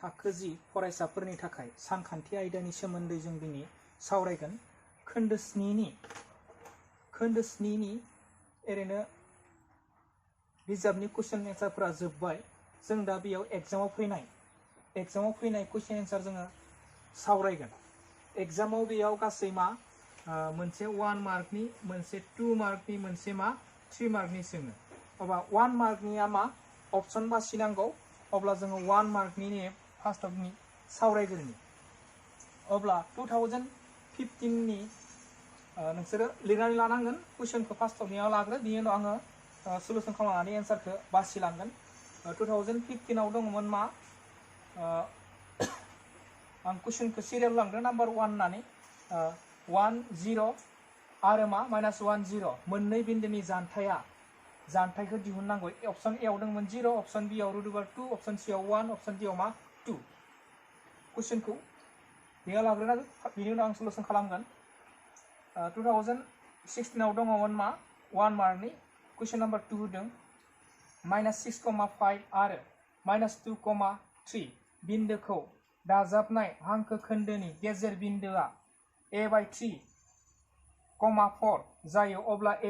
थाखो 10 फरायसाफोरनि थाखाय सानखान्थि आयदानि सोमोन्दै जों दिनै सावरायगोन। खोन्दो 7 नि ओरैनो बिजाबनि कुइसन एन्सारफोरा जोब्बाय। जों दा बेयाव एग्जामाव फैनाय कुइसन एन्सार जोङो सावरायगोन। एग्जामाव बेयाव गासै मा मोनसे 1 मार्कनि, मोनसे 2 मार्कनि, मोनसे मा 3 मार्कनि सोङो। अब्ला 1 मार्कनिया मा अपसन बासिनांगौ। अब्ला जोङो 1 मार्कनि फार्स्टआवनि सावरायग्रोनि। अब्ला 2015नि नोंसोरो लिरनानै लानांगोन। कुइसनखौ फार्स्टआवनियाव लाग्रो, बिनि उनाव आङो सलुसन खालामनानै एन्सारखौ बासिलांगोन। 2015आव दङमोन मा आं कुइसनखौ सिरियाल लांदों नाम्बार 1 होननानै 1 0 आरो मा -1 0 मोननै बिन्दोनि जानथायखौ दिहुननांगौ। अपसन ए आव दंमोन 0, अपसन बी आव √2, अपसन सी आव 1, अपसन डी आव मा 2। कुइसनखौ बेयाव लाग्रोनांगोन, बिनि उनाव आं सलुसन खालामगोन। 2016आव दङमोन मा 1 मार्कनि कुइसन नाम्बार 2 होदों -6,5 आरो -2,3 बिन्दोखौ दाजाबनाय हांखो खोन्दोनि गेजेर बिन्दोआ a/3,4 जायो, अब्ला ए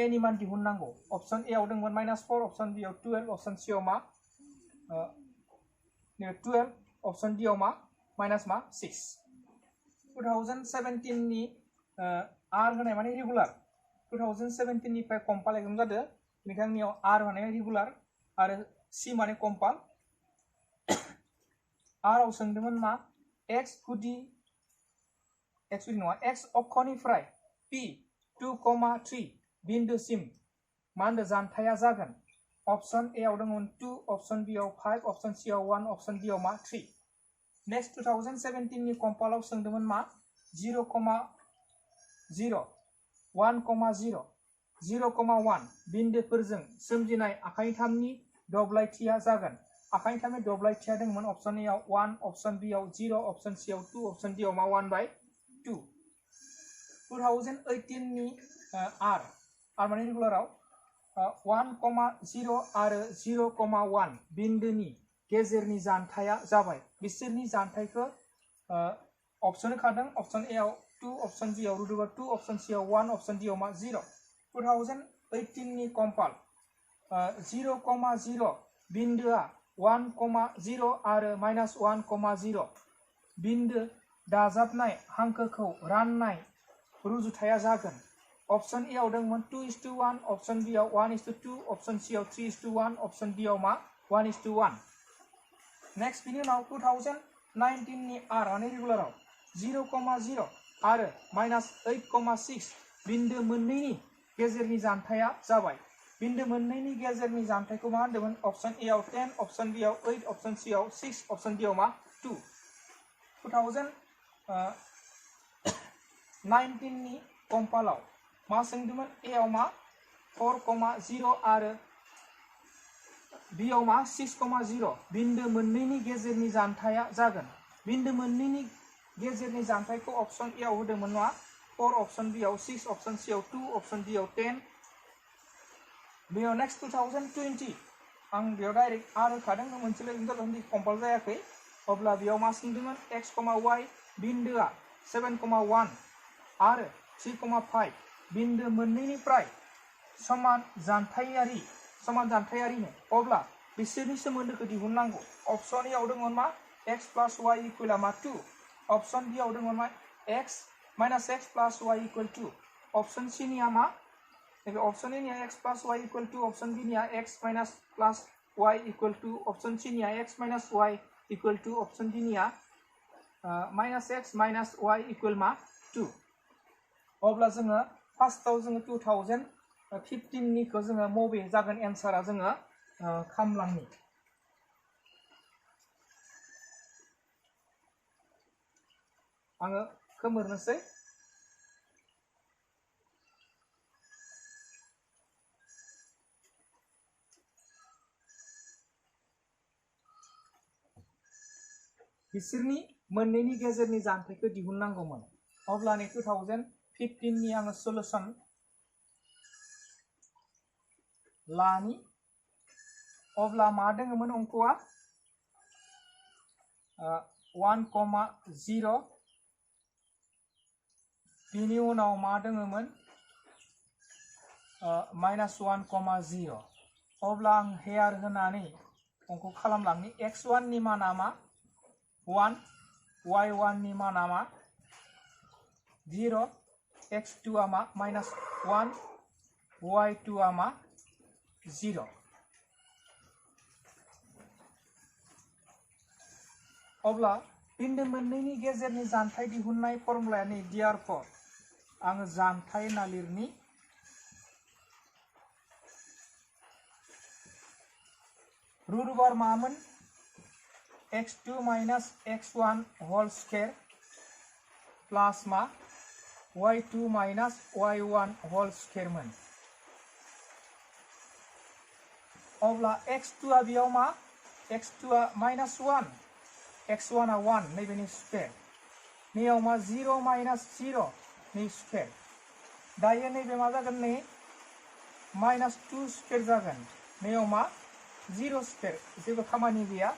नि मान दिहुननांगौ। अपसन ए आव दंमोन -4, अपसन बी आव 12, अपसन सी आव मा 12, अपसन डी आव मा -6। 2017नि आर होनाय माने रेगुलार। 2017निफ्राय कम्पाल एग्जाम जादों, बेनिखायनो आंनियाव आर होनाय रेगुलार आरो सी माने कम्पाल। आर आव सोंदोंमोन मा एक्स अक्षनिफ्राय पी 2,3 बिन्दोसिम मा होनदों जानथाया जागोन। अपसन ए आव दंमोन 2, अपसन बी आव 5, अपसन सी आव 1, अपसन डी आव मा 3। नेक्स्ट 2017नि कम्पालाव सोंदोंमोन मा 0,0, 1,0, 0,1 बिन्दोफोरजों सोमजिनाय आखाइथामनि दब्लायथिया जागोन। आखाइथामनि दब्लायथिया दंमोन अपसन ए आव 1, अपसन बी आव 0, अपसन सी आव 2, अपसन डी आव मा 1/2। 2018नि आर माने रेगुलाराव 1,0 आरो 0,1 बिन्दोनि गेजेरनि जानथाया जाबाय। बिसोरनि जानथायखौ अपसन होखादों। अपसन ए आव 2, अपसन बी आव √2, अपसन सी आव 1, अपसन डी आव मा 0। 2018नि कम्पाल 0,0 बिन्दोआ 1,0 आरो -1,0 बिन्दो दाजाबनाय हांखोखौ राननाय रुजुथाया जागोन। अपसन ए आव दंमोन 2:1, अपसन बी आव 1:2, अपसन सी आव 3:1, अपसन डी आव मा 1:1। नेक्स्ट बिनि उनाव 2019नि आर माने रेगुलाराव 0,0 आरो -8,6 बिन्दो मोननैनि गेजेरनि जानथाया जाबाय। बिन्दो मोननैनि गेजेरनि जानथायखौ मा होनदोंमोन। अपसन ए आव 10, अपसन बी आव 8, अपसन सी आव 6, अपसन डी आव मा 2। 2019नि कम्पालाव मा सोंदोंमोन। ए आव मा 4,0 आरो बी आव मा 6,0 बिन्दो मोननैनि गेजेरनि जानथाया जागोन। बिन्दो मोननैनि गेजेरनि जानथायखौ अपसन ए आव होदोंमोन मा 4, अपसन बी आव 6, अपसन सी आव 2, अपसन डी आव 10। बेयाव नेक्स्ट 2020 आं बेयाव डाइरेक्ट आर होखादों, मोनसेल' एग्जाम जादों, कम्पाल जायाखै। अब्ला बेयाव मा सोंदोंमोन x, y बिन्दोआ 7,1 आरो 3,5 बिन्दो मोननैनिफ्राय समान जानथायारिनो, अब्ला बिसोरनि सोमोन्दोखौ दिहुननांगौ। अपसन ए आव दंमोन मा x + y इक्वल मा 2, अपसन बी आव दंमोन मा x - x + y equal 2, option C निया मा अपसन ए निया x + y equal 2, option B निया x - y equal 2, option C निया x - y equal 2, option D निया -x - y इक्वल मा 2। अब्ला जोङो फार्स्टआव जोङो 2015निखौ जोङो मबे जागोन एन्सारा जोङो खामलांनि। आङो खोमोरनोसै। बिसोरनि मोननैनि गेजेरनि जानथायखौ दिहुननांगौमोन। अब्लानि 2015नि आङो सलुसन लानि। अब्ला मा दङमोन अंकआ 1,0 बिनि उनाव मा दङमोन -1,0 अब्ला आं हेयार होनानै अंक खालामलांनि x1 नि माना मा 1 y1 नि माना मा 0 x2 आ मा -1 y2 आ मा 0 अब्ला बिन्दो मोननैनि गेजेरनि जानथाय दिहुननाय फर्मुलाया नै therefore आङो जानथाय होनना लिरनि रुट ओभार मामोन x2 minus x1 whole square plus मा y2 minus y1 whole square मोन अब्ला x2 आ बेयाव मा x2 आ -1 x1 आ 1 नैबेनि स्क्वायर नैयाव मा 0 माइनस 0 नि स्क्वायर दायो नैबे मा जागोन नै -2 स्क्वायर जागोन नैयाव मा 0 स्क्वायर जेबो खामानि गैया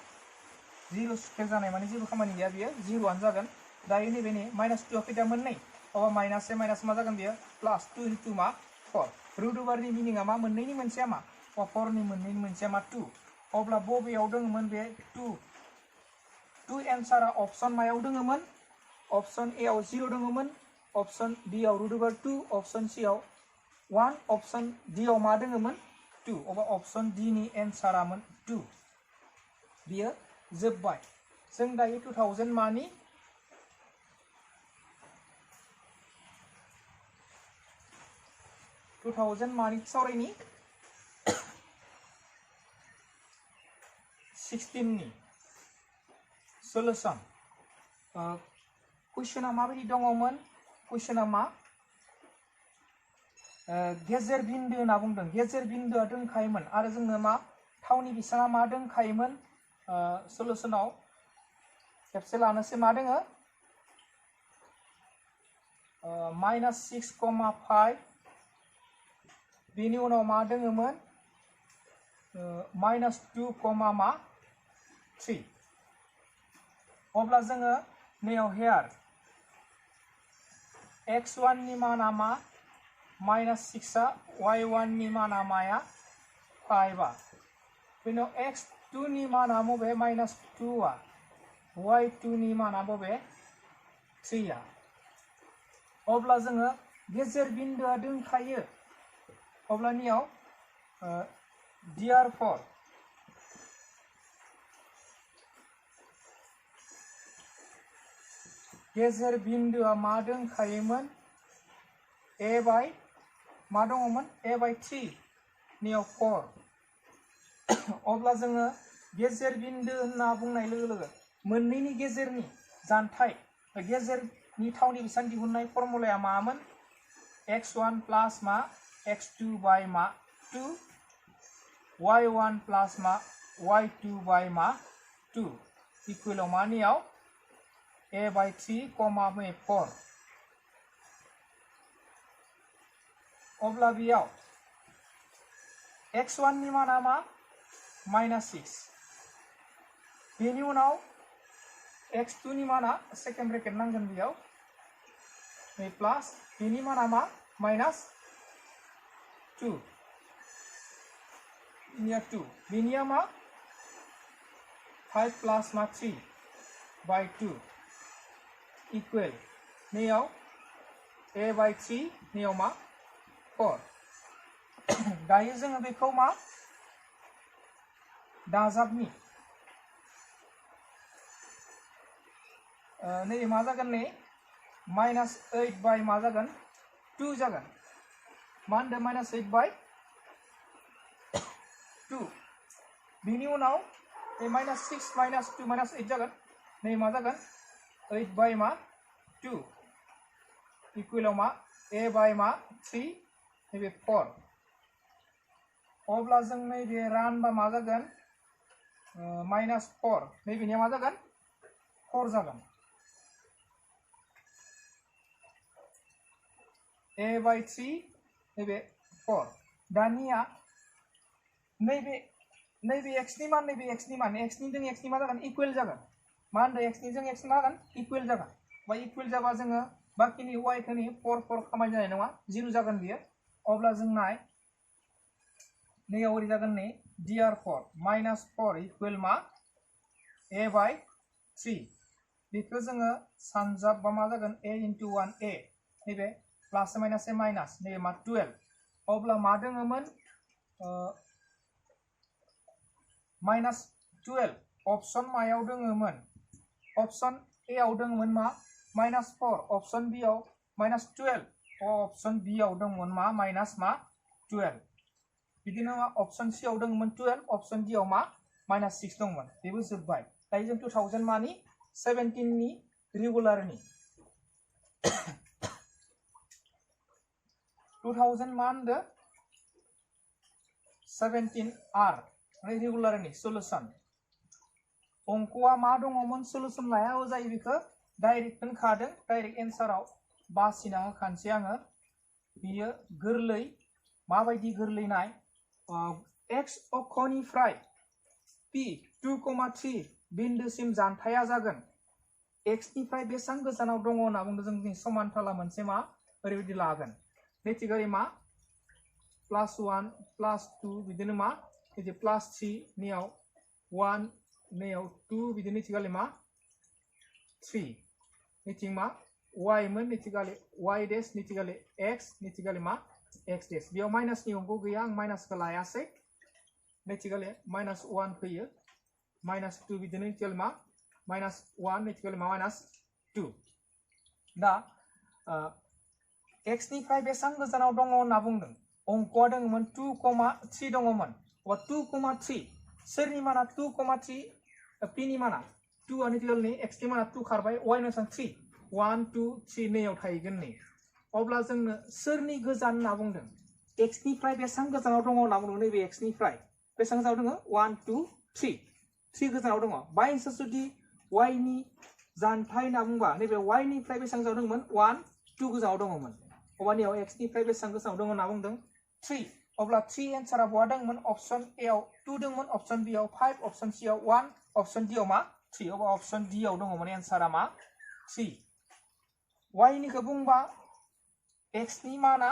0 स्क्वायर जानाय माने जेबो खामानि गैया बियो 0 आनो जागोन दायो नैबेनि -2 आ फैदा मोननै अब्ला माइनास से माइनास मा जागोन बियो प्लस 2 * मा 4 रुट ओभारनि मिनिंआ मा मोननैनि मोनसेया मा 4 नि मोननैनि मोनसेया मा 2 अब्ला बबेयाव दङमोन बे 2 एन्सारा अपसन मायाव दङमोन अपसन ए आव 0 दङमोन अपसन बी आव रुट ओभार 2 अपसन सी आव 1 अपसन डी आव मा दङमोन 2 अब्ला अपसन डी नि एन्सारा मोन 2 बियो जोबबाय जों दायो 2000 मानि 2000 मानि सावरायनि 16 नि सल्यूशन क्वेश्चना माबायदि दङमोन क्वेश्चना मा गेजेर बिन्दो होनना बुंदों गेजेर बिन्दोआ दंखायोमोन आरो जोंनो मा थावनि बिसाङा मा दंखायोमोन सल्यूशनाव खेबसे लानोसै मा दोङो -6,5 बेनि उनाव मा दोङोमोन -2,3 अब्ला जोङो नैयाव हेयार x1 नि माना मा -6 आ y1 नि माना माया 5 आ बेनो x2 नि माना बबे -2 आ y2 नि माना बबे 3 आ अब्ला जोङो गेजेर बिन्दोआ दंखायो अब्लानियाव therefore गेजेर बिन्दोआ मा दंखायोमोन a बाय मा दङमोन a बाय 3 नियाव 4 अब्ला जोङो गेजेर बिन्दो होनना बुंनाय लोगो लोगो मोननैनि गेजेरनि जानथाय गेजेरनि थावनि बिसां दिहुननाय फर्मुलाया मामोन x1 प्लस मा x2 बाय मा 2 y1 प्लस मा y2 बाय मा 2 इक्वल मानियाव a बाय 3 कमा 4 अब्ला बेयाव x1 नि माना मा -6 बेनि उनाव x2 नि माना सेकेन्ड ब्रेकेट नांगोन बेयाव प्लस बेनि माना मा -2 2 बेनिया मा 5 प्लस मा 3 बाय 2 इक्वल नैयाव a बाय 3 नैयाव मा 4 दायो जोङो बेखौ मा दाजाबनि नैबे मा जागोन नै -8 बाय मा जागोन 2 जागोन मा होनदों -8 बाय 2 बिनि उनाव बे -6 -2 -8 जागोन नै मा जागोन 8 बाय मा 2 इक्वलाव मा a बाय मा 3 नैबे 4 अब्ला जों नैबे रानबा मा जागोन -4 नैबेनिया मा जागोन 4 जागोन a बाय 3 नैबे 4 दानिया नैबे x नि मान नैबे x नि मान x नि जों x नि मा जागोन इक्वल जागोन मा होनदों x नि जों x मा जागोन इकुवेल जागोन बा इकुवेल जाबा जोङो बाखिनि y खोनि 4 खामानि जानाय नङा 0 जागोन बियो अब्ला जों नाय नैयाव ओरै जागोन नै dr4 -4 इकुवेल मा a by 3 बेखौ जोङो सानजाब बा मा जागोन a into 1a नैबे प्लास माइनास ए माइनास नैबे मा 12 अब्ला मा दङमोन -12 ऑप्शन मायाव दङमोन ऑप्शन ए आव दङमोन मा -4 ऑप्शन बी आव -12 ऑप्शन बी आव दङमोन मा -12 बिदिनो मा ऑप्शन सी आव दङमोन 12 ऑप्शन डी आव मा -6 दङमोन बेबो जोबबाय दायो जों 2000 मानि 17 नि रेगुलारनि 2000 मा होनदो 17 आर रेगुलारनि सलुशन अंकआ मा दङमोन सलुशन लायाबो जायो बेखौ डाइरेक्ट होनखादों डाइरेक्ट एन्साराव बासिना होखानोसै आङो बियो गोरलै माबायदि गोरलै नाय x अक्षनिफ्राय p 2,3 बिन्दोसिम जानथाया जागोन x निफ्राय बेसेबां गोजानाव दङ होनना बुंदों जों समानथाला मोनसे मा ओरैबायदि लागोन नेथिगारि मा +1 +2 बिदिनो मा बिदि +3 नियाव 1 नैयाव 2 बिदिनो नेथिगालि मा 3 नेथिं मा y मोन नेथिगालि y डेश नेथिगालि x नेथिगालि मा x डेश बेयाव माइनासनि अंक गैया आं माइनासखौ लायासै नेथिगालि -1 फैयो -2 बिदिनो नेथिगालि मा -1 नेथिगालि मा -2 दा x निफ्राय बेसेबां गोजानाव दङ होनना बुंदों अंकआ दङमोन 2,3 दङमोन अ 2,3 सोरनि माना 2,3 p नि माना 2 नेथिगालि x नि माना 2 खारबाय y नो बेसेबां 3 1 2 3 नैयाव थाहैगोन नै अब्ला जोंनो सोरनि गोजान होनना बुंदों x निफ्राय बेसेबां गोजानाव दङ होनना बुंदों नैबे x निफ्राय बेसेबां गोजानाव दङ 1 2 3 गोजानाव दङ बायसान्स जुदि y नि जानथाय होनना बुंबा नैबे y निफ्राय बेसेबां गोजानाव दंमोन 1 2 गोजानाव दङमोन अबानियाव x निफ्राय बेसेबां गोजानाव दङ होनना बुंदों 3 अब्ला 3 एन्सारा बहा दंमोन ऑप्शन ए आव 2 दंमोन ऑप्शन बी आव 5 ऑप्शन सी आव 1 ऑप्शन डी आव मा 3 अबा ऑप्शन डी आव दङमोन एन्सारा मा 3 y निखौ बुंबा x नि माना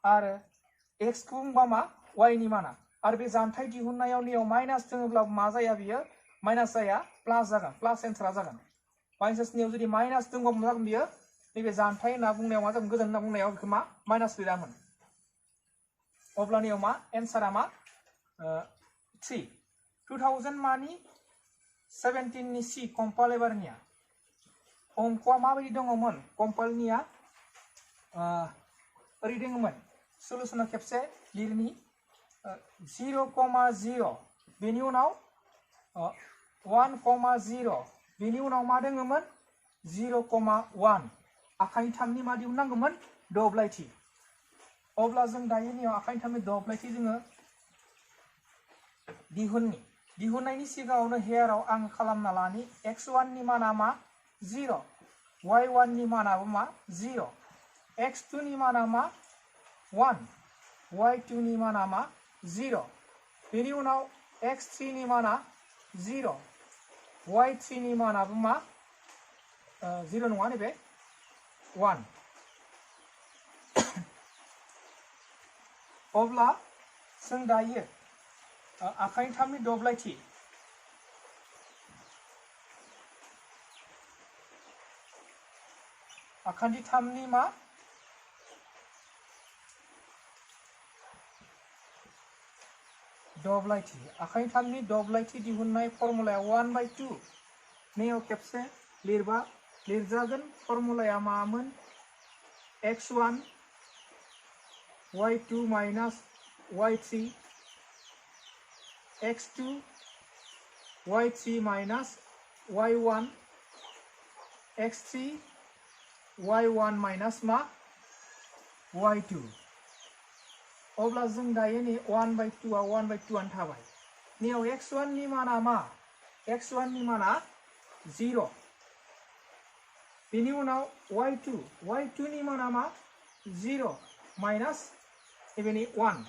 आरो x खौ बुंबा मा y नि माना आरो बे जानथाय दिहुननायाव नियाव माइनास दङब्ला मा जाया बियो माइनास जाया प्लास जागोन प्लास एन्सारा जागोन बायसान्स नियाव जुदि माइनास दङबा मा जागोन बियो नैबे जानथाय होनना बुंनायाव मा जागोन गोजान होनना बुंनायाव बेखौ मा माइनास लिरामोन अब्लानियाव मा एन्सारा मा 3 2000 मानि 17 नि सी कम्पाल एबारनिया अंकआ माबायदि दङमोन कम्पालनिया ओरै दङमोन सलुशना खेबसे लिरनि 0,0 बेनि उनाव 1,0 बेनि उनाव मा दङमोन 0,1 आखाइ थामनि मा दिहुननांगौमोन दब्लायथि अब्ला जों दायो नियाव आखाइ थामनि दब्लायथि जोङो दिहुननायनि सिगाङावनो हेयाराव आं खालामना लानि x1 नि माना मा 0 y1 नि मानाबो मा 0 x2 नि माना मा 1 y2 नि माना मा 0 बेनि उनाव x3 नि माना 0 y3 नि मानाबो मा 0 नङा नैबे 1 अब्ला जों दायो आखाइ थामनि दब्लायथि आखान्थि थामनि मा दब्लायथि आखाइ थामनि दब्लायथि दिहुननाय फर्मुलाया 1/2 नैयाव खेबसे लिरबा लिरजागोन फर्मुलाया मामोन x1 y2 minus y3 x2 y3 minus y1 x3 y1 minus मा y2 अब्ला जों दायो नै 1/2 आ 1/2 आनो थाबाय नैयाव x1 नि माना मा x1 नि माना 0 बेनि उनाव y2 नि माना मा 0 माइनास एबेनि 1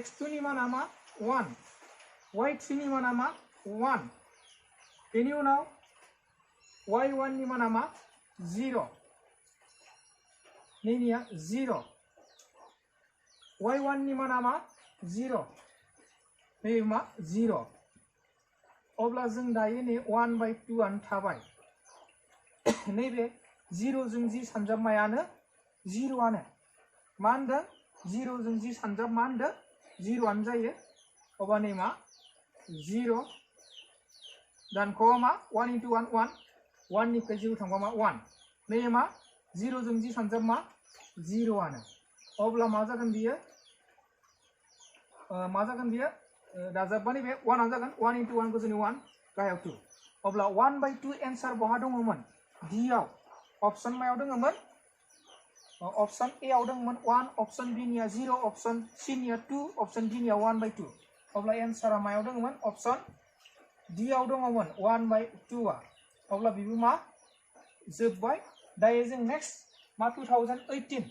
x2 नि माना मा 1 y3 नि माना मा 1 बेनि उनाव y1 नि माना मा 0 नैनिया 0 y1 नि माना मा 0 नै मा 0 अब्ला जों दायो नै 1/2 आनो थाबाय नैबे 0 जों जि सानजाबनायानो 0 आनो मा होनदों 0 जों जि सानजाब मा होनदों 0 आनो जायो अब्ला नै मा 0 दानख'आ मा 1 * 1 1 1 निफ्राय 0 थांबा मा 1 नै मा 0 जों जि सानजाब मा 0 आनो अब्ला मा जागोन बियो दाजाबबानो बे 1 आनो जागोन 1 * 1 गोजौनि 1 गाहायाव 2 अब्ला 1/2 एन्सार बहा दङमोन D आव ऑप्शन मायाव दङमोन ऑप्शन A आव दङमोन 1 ऑप्शन B निया 0 ऑप्शन C निया 2 ऑप्शन D निया 1/2 अब्ला एन्सारा मायाव दङमोन ऑप्शन D आव दङमोन 1/2 आ अब्ला बिबो मा जोबबाय दायो जों नेक्स्ट मा 2018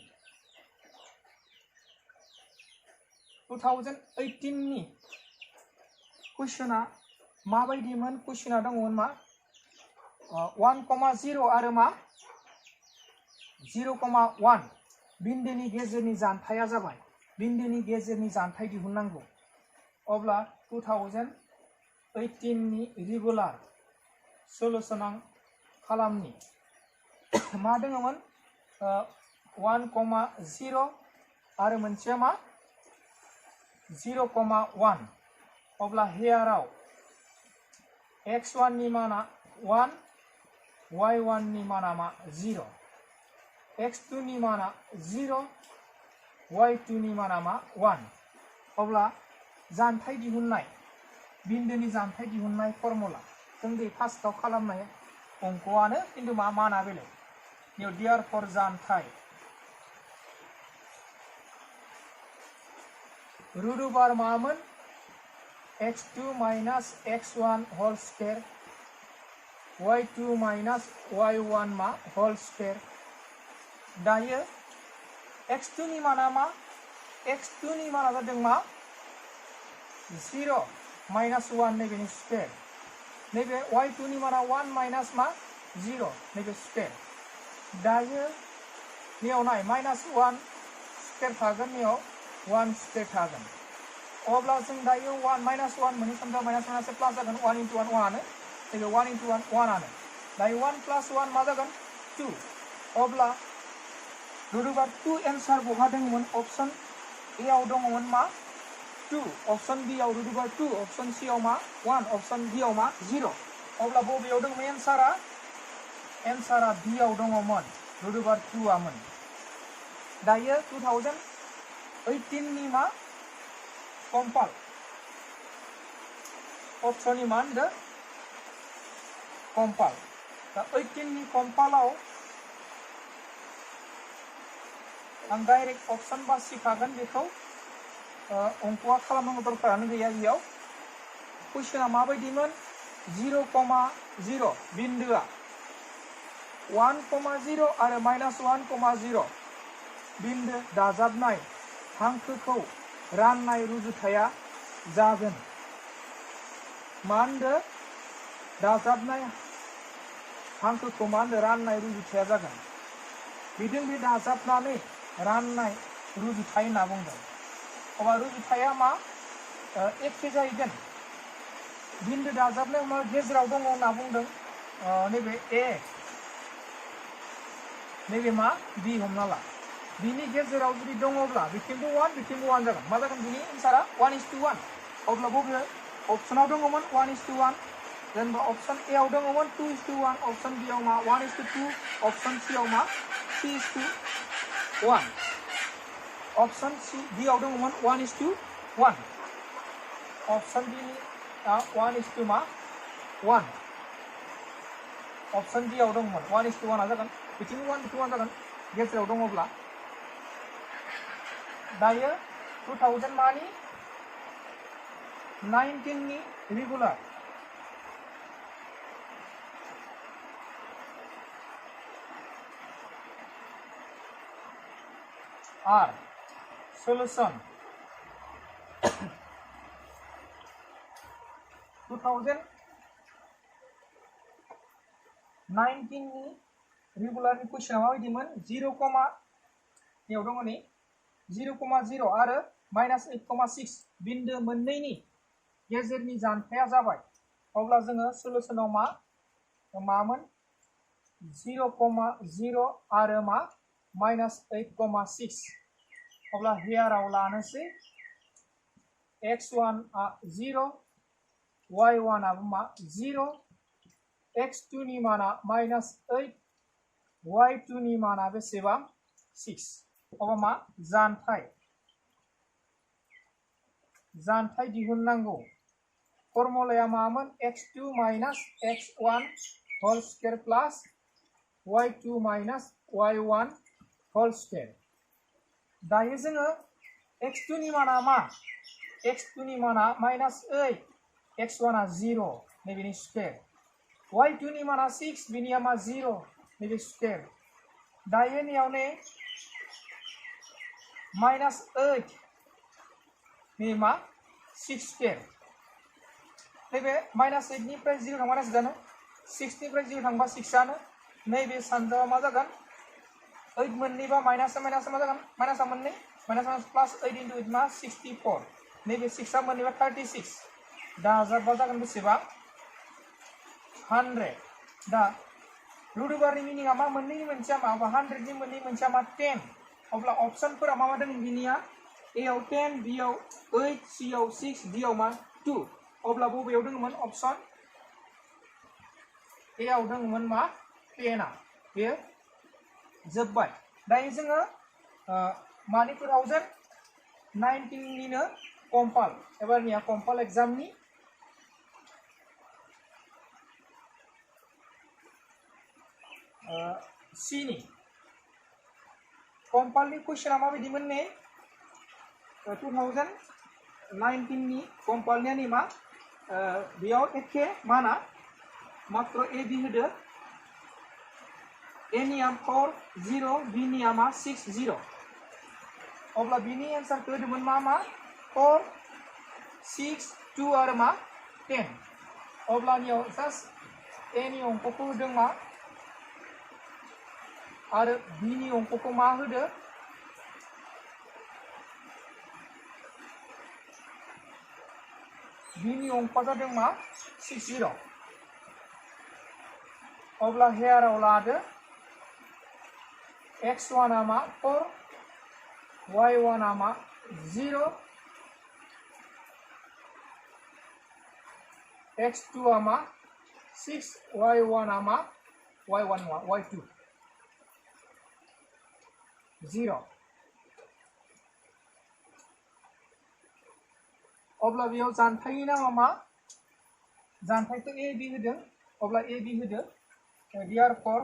नि क्वेश्चना माबायदिमोन क्वेश्चना दङमोन मा 1,0 आरो मा 0,1 बिन्दोनि गेजेरनि जानथाया जाबाय बिन्दोनि गेजेरनि जानथाय दिहुननांगौ अब्ला 2018 नि रेगुलार सल्यूशन आं खालामनि मा दङमोन 1,0 आरो मोनसेया मा 0,1 अब्ला हेयाराव x1 नि माना 1 y1 नि माना मा 0 x2 नि माना 0 y2 नि माना मा 1 अब्ला जानथाय दिहुननाय बिन्दोनि जानथाय दिहुननाय फर्मुला जों बे फार्स्टआव खालामनाय अंकआनो किन्तु मा माना बेलेग निउ देयरफर जानथाय रुट ओभार मामोन x2 - x1 whole square y2 - y1 मा होल स्क्वायर दायो x2 नि माना मा x2 नि माना जादों मा 0 - 1 नैबेनि स्क्वायर नैबे y2 नि माना 1 - मा 0 नैबे स्क्वायर दायो नियाव नाय -1 स्क्वायर थागोन नियाव 1 स्क्वायर थागोन अब्ला जों दायो 1 - 1 मोननै सानजा -1 से प्लास जागोन 1 * 1 1 आनो नैबे 1 * 1 1 आनो दायो 1 + 1 मा जागोन 2 अब्ला रुट ओभार 2 एन्सार बहा दङमोन ऑप्शन ए आव दङमोन मा 2 ऑप्शन बी आव रुट ओभार 2 ऑप्शन सी आव मा 1 ऑप्शन डी आव मा 0 अब्ला बबेयाव दङमोन एन्सारा बी आव दङमोन रुट ओभार 2 आमोन दायो 2018 नि मा कम्पाल ऑप्शन नि मा होनदो कम्पाल दा 18 नि कम्पालाव आं डाइरेक्ट ऑप्शन बासिखागोन बेखौ अंकआ खालामनांगौ दरकारानो गैया बेयाव क्वेश्चना माबायदिमोन 0,0 बिन्दोआ 1,0 आरो -1,0 बिन्दो दाजाबनाय हांखोखौ राननाय रुजुथाया जागोन मा होनदो दाजाबनाय हांखोखौ मा होनदो राननाय रुजुथाया जागोन बिदों बे दाजाबनानै राननाय रुजुथाय होनना बुंदों अब्ला रुजुथाया मा एखे जाहैगोन बिन्दो दाजाबनायाव मा गेजेराव दङ होनना बुंदों नैबे ए नैबे मा बी हमना ला बिनि गेजेराव जुदि दङब्ला बिथिंबो 1 बिथिंबो 1 जागोन मा जागोन बिनि एन्सारा 1:1 अब्ला बबे ऑप्शनाव दङमोन 1:1 जेनेबा ऑप्शन ए आव दङमोन 2:1 ऑप्शन बी आव मा 1:2 ऑप्शन सी आव मा 3:1 ऑप्शन सी बी आव दङमोन 1:1 ऑप्शन बी 1:1 ऑप्शन डी आव दङमोन 1:1 जागोन बिथिं 1 बिथिं 1 जागोन गेजेराव दङब्ला दायो 2000 मानि 19 नि रेगुलार आर सल्यूशन 2018 19 नि रेगुलारनि कुइसना माबायदिमोन 0, याव दङ नै 0,0 आरो -8,6 बिन्दो मोननैनि गेजेरनि जानथाया जाबाय। अब्ला जोङो सलुशनाव मामोन 0,0 आरो -8,6 अब्ला हेयाराव लानोसै x1 आ 0 y1 आबो 0 x2 नि माना -8 y2 नि माना बेसेबां 6 अब्ला जानथाय दिहुननांगौ फर्मुलाया मामोन x2 - x1 whole square plus y2 - y1 whole square. दायो जोङो x2 नि माना x2 नि माना -8 x1 आ 0 नैबेनि स्क्वायर y2 नि माना 6 बिनिया 0 नैबे स्क्वायर। दायो नैयाव नै -8 नै 6 स्क्वायर नैबे -8 निफ्राय 0 थांबा माइनास जानो 6 निफ्राय 0 थांबा 6 आनो नैबे सानजायाव मा जागोन 8 मोननैबा माइनास मा जागोन माइनासा मोननै माइनास प्लस 8 * 8 64 नैबे 6 आ मोननैबा 36 दाजाबबा जागोन बेसेबां 100। दा रुट ओभारनि मिनिंआ मा मोननैनि मोनसेया 100 नि मोननै मोनसेया 10 अब्ला अपसनफोरा मा दों बिनिया ए आव 10 बी आव 8 सी आव 6 डी आव 2 अब्ला बबेयाव दङमोन अपसन ए आव दङमोन 10 आ बेयो जोबबाय। दायो जोङो मानि 2019 निनो कम्पाल एबारनिया कम्पाल एग्जामनि सी नि कम्पालनि कुइसना माबायदिमोन नै 2019 नि कम्पालनिया नै बेयाव एखे माना मात्र ए बी होदो ए निया 4 0 बी निया 6 0 अब्ला बिनि एन्सारखौ होदोंमोन 4 6 2 आरो 10 अब्लानियाव जास्ट ए नि अंकखौ होदों आरो बी नि अंकखौ होदो बी नि अंकआ जादों 6 0 अब्ला हेयाराव लादो x1 आ 4 y1 आ 0 x2 आ 6 y1 आ y1 y2 0 अब्ला बेयाव जानथायनि नामा जानथायखौ ए बी होदों अब्ला ए बी होदो therefore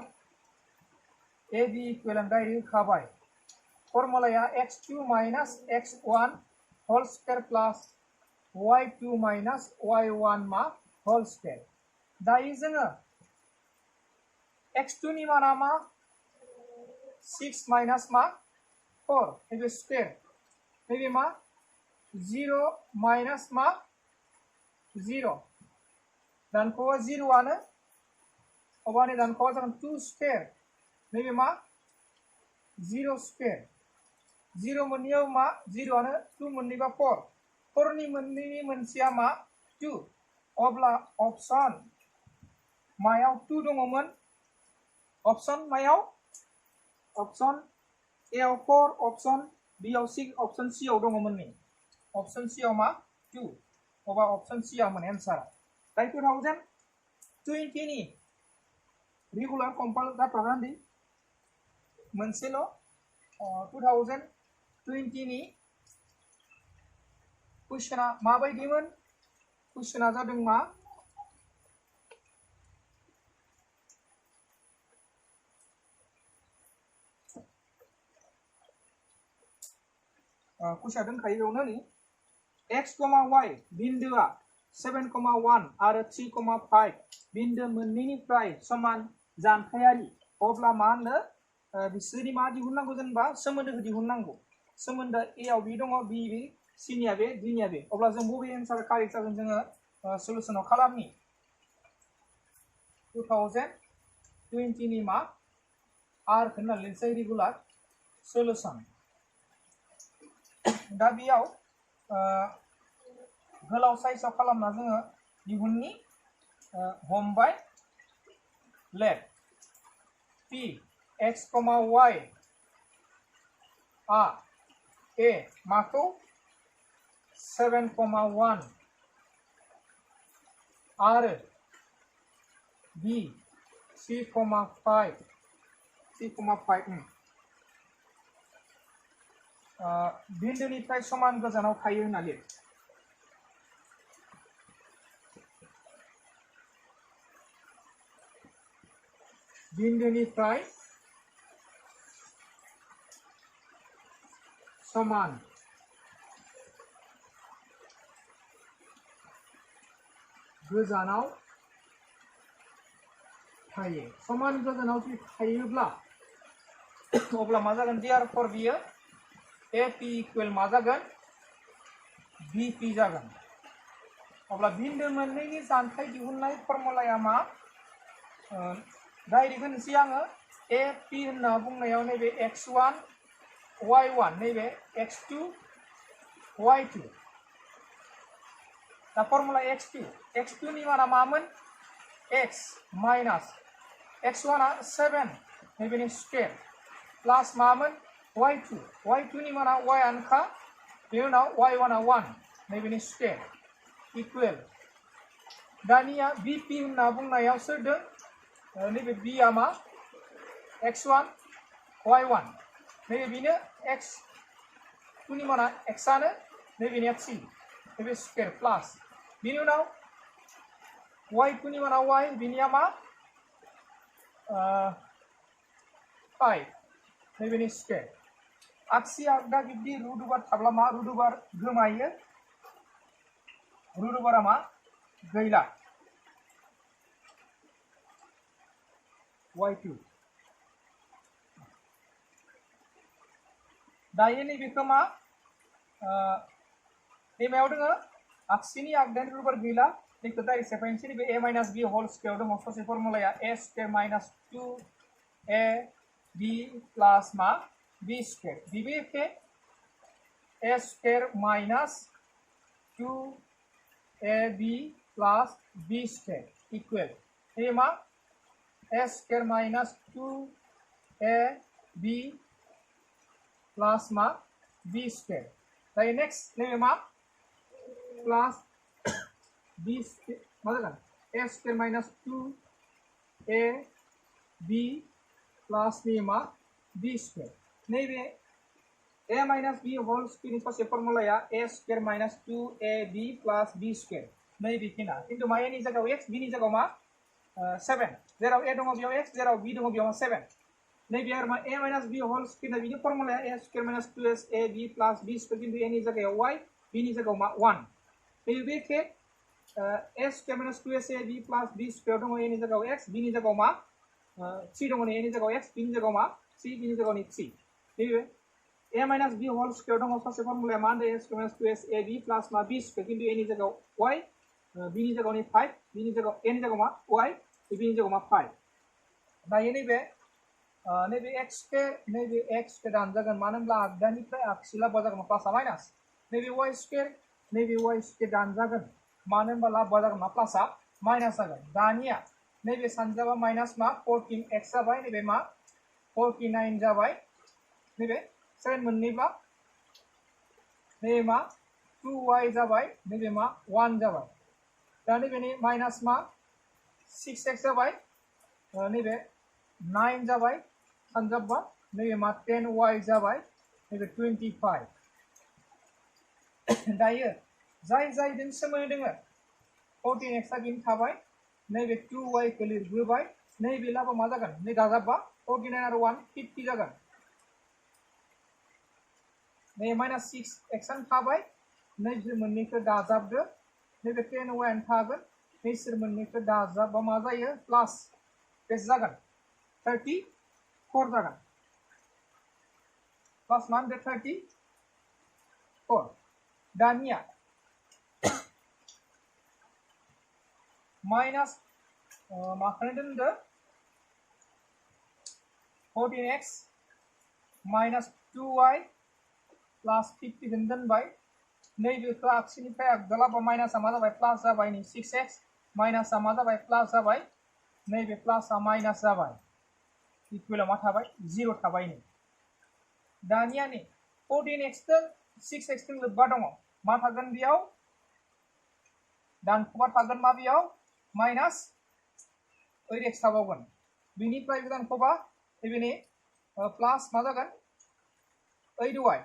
A B equivalent direct होखाबाय फर्मुलाया x2 - x1 whole square plus y2 - y1 whole square. दायो जोङो x2 नि माना 6 माइनास 4 नैबे स्क्वायर नैबे 0 माइनास 0 दानख'आ 0 आनो अब्ला नै दानख'आ जागोन 2 स्क्वायर नैबे 0 स्क्वायर 0 मोननैयाव 0 आनो 2 मोननैबा 4 4 नि मोननैनि मोनसेया 2 अब्ला अपसन मायाव 2 दङमोन अपसन मायाव अपसन ए आव 4 अपसन बी आव 6 अपसन सी आव दङमोन नै अपसन सी आव 2 अब्ला अपसन सी आमोन एन्सार। दायो 2020 नि रेगुलार कम्पाल जाथ'वाखै मोनसेल' 2020 नि कुइसना माबायदिमोन कुइसना जादों कुइसना दंखायो बेयावनो नै x, y बिन्दोआ 7,1 आरो 3,5 बिन्दो मोननैनिफ्राय समान जानथायारि अब्ला मा होनो बिसोरनि मा दिहुननांगौ जेनेबा सोमोन्दोखौ दिहुननांगौ सोमोन्दो ए आव बी दङ बी सी निया बे डी निया बे अब्ला जों बबे एन्सार कारेक्ट जागोन जोङो सलुशनाव खालामनि 2020 20 नि मा r खौ होनना लिरनोसै रेगुलार सल्यूशन दा बेयाव गोलाव साइजआव खालामना जोङो दिहुननि हमबाय late p x, y a माखौ 7,1 आरो b 3,5 बिन्दुनिफ्राय समान गोजानाव थायो होनना लिर बिन्दुनिफ्राय समान गोजानाव थायो समान गोजानाव थायोब्ला अब्ला मा जागोन therefore बियो AP इक्वल मा जागोन BP जागोन अब्ला बिन्दु मोननैनि जानथाय दिहुननाय फर्मुलाया मा डाइरेक्ट होनसै आङो AP होनना बुंनायाव नैबे x1 y1 नैबे x2 y2 दा फर्मुला x2 नि माना मामोन x माइनास x1 आ 7 नैबेनि स्क्वायर प्लस मामोन y2 नि माना y आनखा बेनि उनाव y1 आ 1 नैबेनि स्क्वायर इक्वल दानिया BP होनना बुंनायाव सोरदों नैबे b आ मा x1 y1 नैबे बेनो x2 नि माना x आनो नैबेनिया 3 नैबे स्क्वायर प्लस बेनि उनाव y2 नि माना y बेनिया मा 5 नैबेनि स्क्वायर आगसि आगदा बिब्दि रुट ओभार थाब्ला मा रुट ओभार गोमायो रुट ओभारा मा गैला y2 दायो नैबेखौ मा मायाव दङ आगसिनि आगदानि रुट ओभार गैला बेखौ डाइरेक्ट सेपारेनोसै नैबे a minus b whole square दङ ससे फर्मुलाया a square minus 2ab plus मा b स्क्वायर बेबो एखे a square minus 2ab plus b square equal ये मा a square minus 2ab plus मा b स्क्वायर दायो नेक्स्ट नैबे मा प्लस b स्क्वायर मा जागोन a square minus 2ab plus नि मा b स्क्वायर नैबे a minus b whole square ससे फर्मुलाया a square minus 2ab plus b square नैबे खिना किन्तु मा a नि जायगायाव x b नि जायगायाव मा 7 जेराव a दङ बेयाव x जेराव b दङ बेयाव 7 नैबे आरो मा a minus b whole square बिनि फर्मुलाया a square minus 2ab plus b square किन्तु a नि जायगायाव y b नि जायगायाव मा 1 नैबे एखे a square minus 2ab plus b square दङ a नि जायगायाव x b नि जायगायाव मा 3 दङ a नि जायगायाव x b नि जायगायाव मा 3 b नि जायगायाव 3 नैबे a minus b whole square दङ ससे फर्मुलाया मा होनदों a square minus 2ab plus मा b स्क्वायर किन्तु a नि जायगायाव y b नि जायगायाव 5 b नि जायगायाव a नि जायगायाव मा y b नि जायगायाव मा 5 दायो नैबे x स्क्वायर दानजागोन मानो होनब्ला आगदानिफ्राय आगसि लाबोबा जागोन प्लास माइनास नैबे y स्क्वायर दानजागोन मानो होनबा लाबोबा जागोन मा प्लास माइनास जागोन दानिया नैबे सानजाबा माइनास मा 14x जाबाय नैबे मा 49 जाबाय नैबे 7 मोननैबा नैबे मा 2y जाबाय नैबे मा 1 जाबाय दा नैबेनि माइनास मा 6x जाबाय नैबे 9 जाबाय सानजाबा नैबे मा 10y जाबाय नैबे 25 दायो जाय जायजों सोमोन्दो दोङो 14x आ बिनो थाबाय नैबे 2y खौ लिरबोबाय नैबे लाबा मा जागोन नै दाजाबबा 49 आरो 1 50 जागोन नै माइनास 6x आनो थाबाय नैबे मोननैखौ दाजाबदो नैबे 10y आनो थागोन नैसोर मोननैखौ दाजाबबा मा जायो प्लास बेसे जागोन 34 जागोन प्लस मा होनदो 34 दानिया माइनास माखौनो दोनदो 14x minus 2y plus 50 खौ दोनबाय नैबेखौ आगसिनिफ्राय आगदालाबा माइनासा मा जाबाय प्लास जाबाय नै 6x माइनासा मा जाबाय प्लास जाबाय नैबे प्लासआ माइनास जाबाय इक्वेलाव मा थाबाय 0 थाबाय नै दानिया नै 14x जों 6x जों लोब्बा दङ मा थागोन बेयाव दानख'बा थागोन मा बेयाव माइनास 8x थाबावगोन बिनिफ्राय दानख'बा नैबेनि प्लास मा जागोन 8y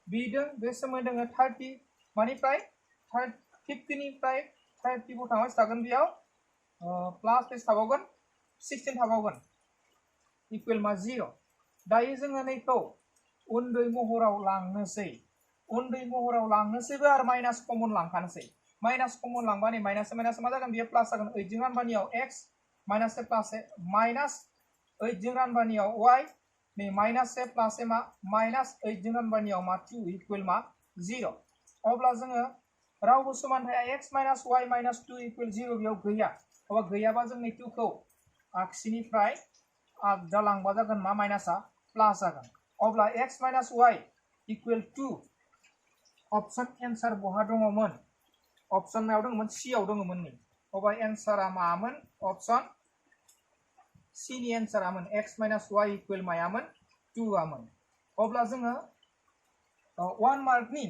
बिदों बे सोमोन्दो दोङो 30 मानिफ्राय 50 निफ्राय 30 बो थांबाय थागोन बेयाव प्लास बेसे थाबावगोन 16 थाबावगोन इक्वेल मा 0 दायो जोङो नैखौ उन्दै महराव लांनोसै उन्दै महराव लांनोसैबो आरो माइनास कमन लांखानोसै माइनास कमन लांबा नै माइनास माइनास मा जागोन बेयो प्लास जागोन 8 जों रानबानियाव x माइनास से प्लास से माइनास 8 जों रानबानियाव y नै माइनास से प्लास से मा माइनास 8 जों रानबानियाव मा 2 इक्वेल मा 0 अब्ला जोङो रावबो समानथाया x minus y minus 2 equal 0 बेयाव गैया अब्ला गैयाबा जों नै 2 खौ आगसिनिफ्राय आगदा लांबा जागोन मा माइनासआ प्लास जागोन अब्ला x minus y equal 2 option answer बहा दङमोन ऑप्शन मायाव दङमोन c आव दङमोन नै अब्ला आंसरा मामोन ऑप्शन c नि आंसरा मोन x माइनास y इक्वेल मायामोन 2 आमोन अब्ला जोङो 1 मार्कनि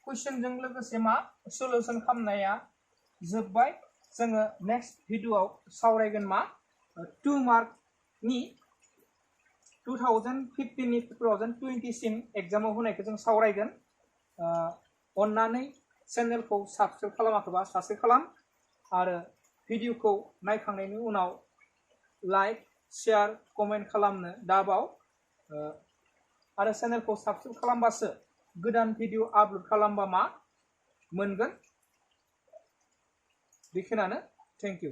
क्वेश्चन जों लोगोसे मा सल्यूशन खालामनाया जोब्बाय जोङो नेक्स्ट भिडियोआव सावरायगोन मा 2 मार्कनि 2015 नि 2020 सिम एग्जामाव होनायखौ जों सावरायगोन अन्नानै चेनेलखौ साबस्क्राइब खालामाखैबा साबस्क्राइब खालाम आरो भिडियोखौ नायखांनायनि उनाव लाइक शेयार कमेन्ट खालामनो दाबाव आरो चेनेलखौ साबस्क्राइब खालामबासो गोदान भिडियो आपलोड खालामबा मा मोनगोन बेखिनियानो थेंक इउ